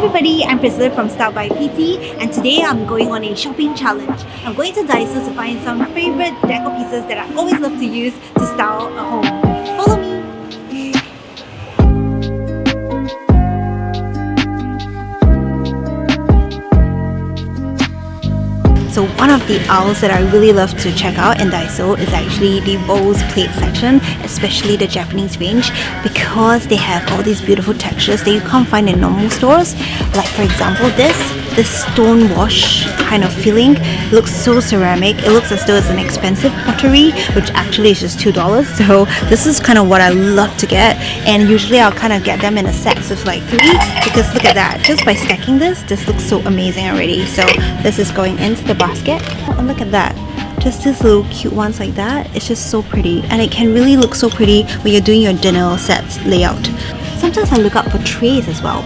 everybody, I'm Priscilla from Style by PT, and today I'm going on a shopping challenge. I'm going to Daiso to find some favorite decor pieces that I always love to use to style a home. Follow me! So one of the aisles that I really love to check out in Daiso is actually the bowls plate section, especially the Japanese range, because they have all these beautiful textures that you can't find in normal stores. Like for example this stone wash kind of feeling looks so ceramic. It looks as though it's an expensive pottery, which actually is just $2. So this is kind of what I love to get, and usually I'll kind of get them in a set of like 3, because look at that, just by stacking this looks so amazing already. So this is going into the basket, and look at that, just these little cute ones like that. It's just so pretty, and it can really look so pretty when you're doing your dinner sets layout. Sometimes I look out for trays as well,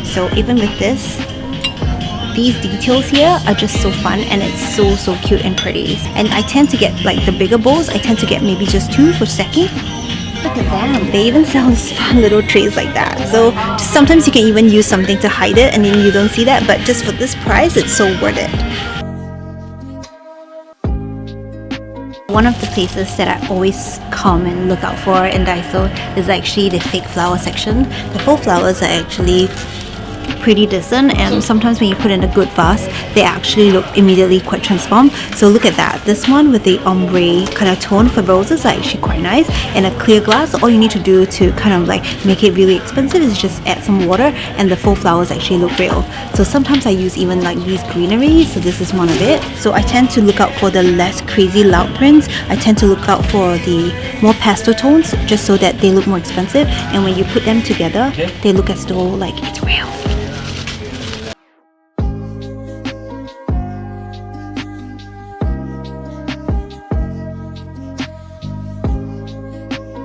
so even with this, these details here are just so fun, and it's so cute and pretty. And I tend to get like the bigger bowls. I tend to get maybe just 2 for stacking. Look at them, they even sell these fun little trays like that. So just sometimes you can even use something to hide it and then you don't see that, but just for this price it's so worth it. One of the places that I always come and look out for in Daiso is actually the fake flower section. The faux flowers are actually pretty decent, and sometimes when you put in a good vase, they actually look immediately quite transformed. So look at that, this one with the ombre kind of tone for roses are actually quite nice. In a clear glass, all you need to do to kind of like make it really expensive is just add some water, and the faux flowers actually look real. So sometimes I use even like these greenery, so this is one of it. So I tend to look out for the less crazy loud prints. I tend to look out for the more pastel tones, just so that they look more expensive, and when you put them together, they look as though like it's real.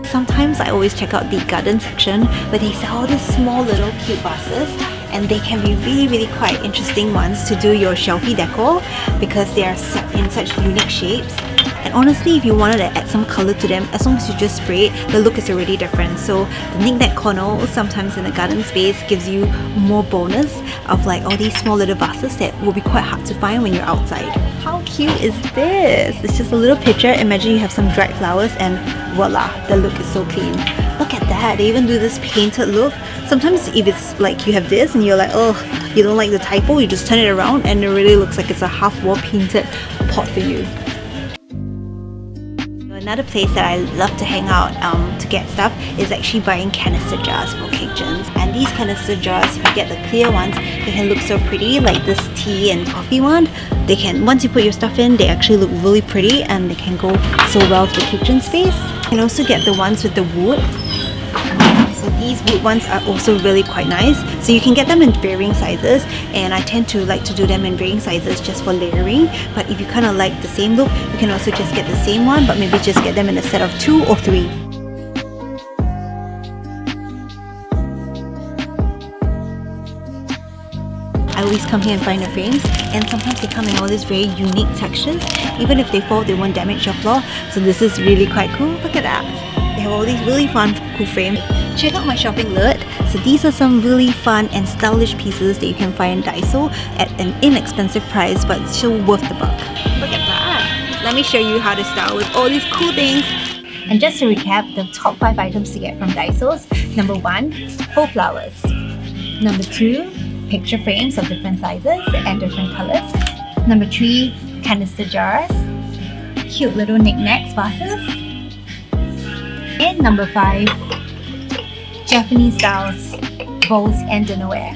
Sometimes I always check out the garden section where they sell all these small little cute vases, and they can be really quite interesting ones to do your shelfie decor because they are set in such unique shapes. And honestly, if you wanted to add some color to them, as long as you just spray it, the look is already different. So the knick-knack corner sometimes in the garden space gives you more bonus of like all these small little vases that will be quite hard to find when you're outside. How cute is this? It's just a little picture. Imagine you have some dried flowers and voila, the look is so clean. Look at that, they even do this painted look. Sometimes if it's like you have this and you're like, oh, you don't like the typo, you just turn it around and it really looks like it's a half-wall painted pot for you. Another place that I love to hang out to get stuff is actually buying canister jars for kitchens. And these canister jars, if you get the clear ones, they can look so pretty, like this tea and coffee one. They can, once you put your stuff in, they actually look really pretty and they can go so well with the kitchen space. You can also get the ones with the wood. So these wood ones are also really quite nice. So you can get them in varying sizes, and I tend to like to do them in varying sizes just for layering. But if you kind of like the same look, you can also just get the same one, but maybe just get them in a set of 2 or 3. I always come here and find the frames, and sometimes they come in all these very unique textures. Even if they fall, they won't damage your floor. So this is really quite cool. Look at that. They have all these really fun, cool frames. Check out my shopping alert. So these are some really fun and stylish pieces that you can find in Daiso at an inexpensive price, but still worth the buck. Look at that. Let me show you how to style with all these cool things. And just to recap, the top 5 items to get from Daiso's: number 1, faux flowers. Number 2, picture frames of different sizes and different colors. Number 3, canister jars. Cute little knick-knacks vases. And number 5, Japanese styles bowls and dinnerware.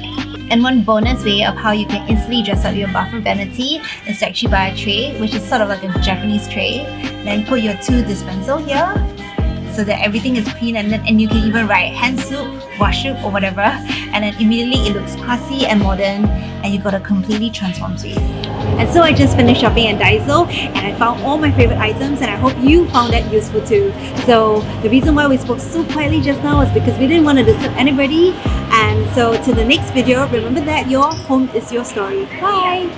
And one bonus way of how you can instantly dress up your bathroom vanity is to actually buy a tray, which is sort of like a Japanese tray. Then put your 2 dispenser here so that everything is clean, and you can even write hand soap, wash soap or whatever, and then immediately it looks classy and modern, and you got a completely transformed space. And so I just finished shopping at Daiso, and I found all my favorite items, and I hope you found that useful too. So the reason why we spoke so quietly just now is because we didn't want to disturb anybody. And so to the next video, remember that your home is your story. Bye!